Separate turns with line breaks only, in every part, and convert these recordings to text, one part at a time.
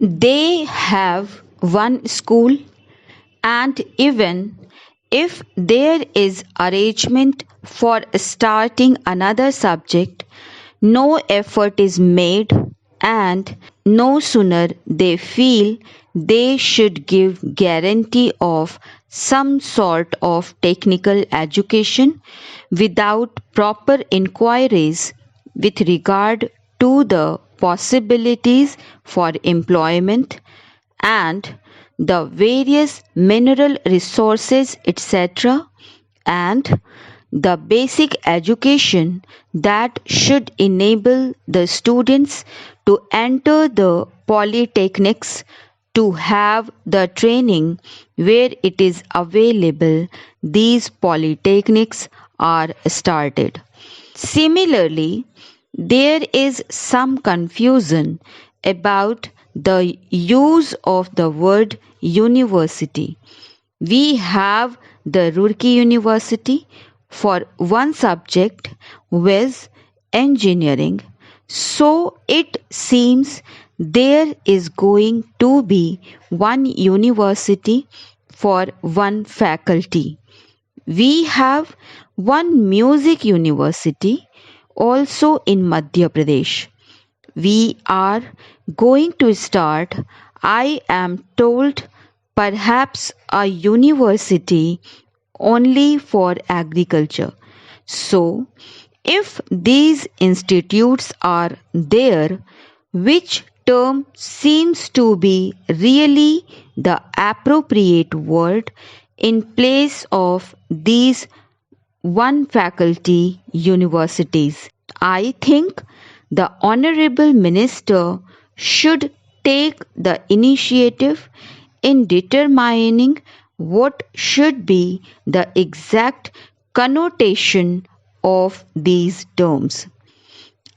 They have one school, and even if there is arrangement for starting another subject, no effort is made, and no sooner they feel they should give guarantee of some sort of technical education without proper inquiries with regard to the possibilities for employment and the various mineral resources, etc., and the basic education that should enable the students to enter the polytechnics to have the training where it is available. These polytechnics are started. Similarly, there is some confusion about the use of the word university. We have the Roorkee University for one subject with engineering. So it seems there is going to be one university for one faculty. We have one music university also in Madhya Pradesh. We are going to start, I am told, perhaps a university only for agriculture. So, if these institutes are there, which term seems to be really the appropriate word in place of these one faculty universities? I think the Honorable Minister should take the initiative in determining what should be the exact connotation of these terms.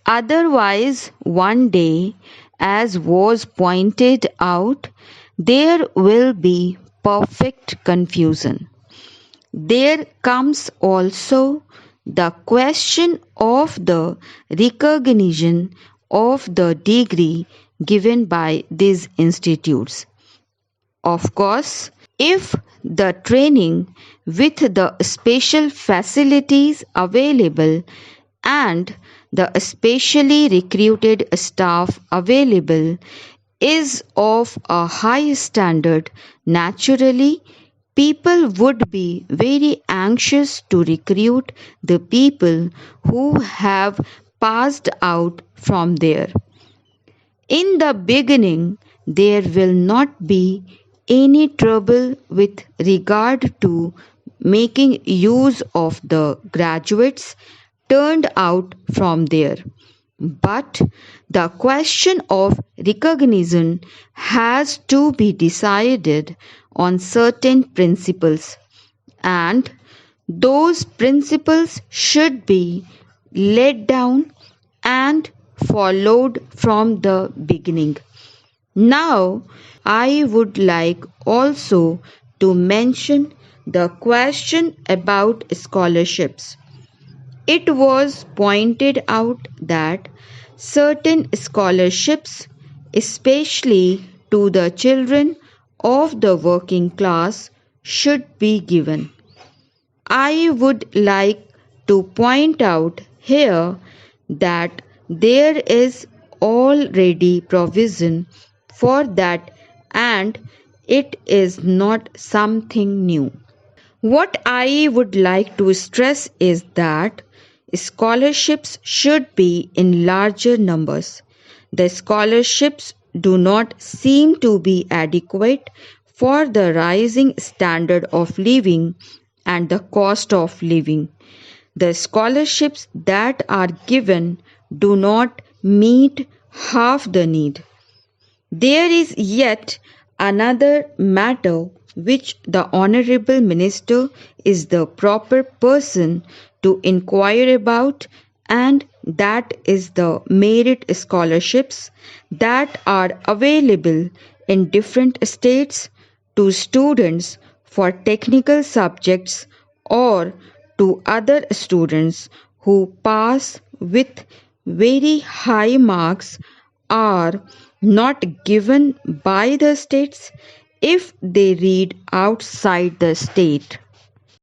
Otherwise, one day, as was pointed out, there will be perfect confusion. There comes also the question of the recognition of the degree given by these institutes. Of course, if the training with the special facilities available and the specially recruited staff available is of a high standard, naturally people would be very anxious to recruit the people who have passed out from there. In the beginning, there will not be any trouble with regard to making use of the graduates turned out from there. But the question of recognition has to be decided on certain principles, and those principles should be laid down and followed from the beginning. Now, I would like also to mention the question about scholarships. It was pointed out that certain scholarships, especially to the children of the working class, should be given. I would like to point out here that there is already provision for that, and it is not something new. What I would like to stress is that scholarships should be in larger numbers. The scholarships do not seem to be adequate for the rising standard of living and the cost of living. The scholarships that are given do not meet half the need. There is yet another matter which the Honorable Minister is the proper person to inquire about, and that is the merit scholarships that are available in different states to students for technical subjects or to other students who pass with very high marks, are not given by the states if they read outside the state.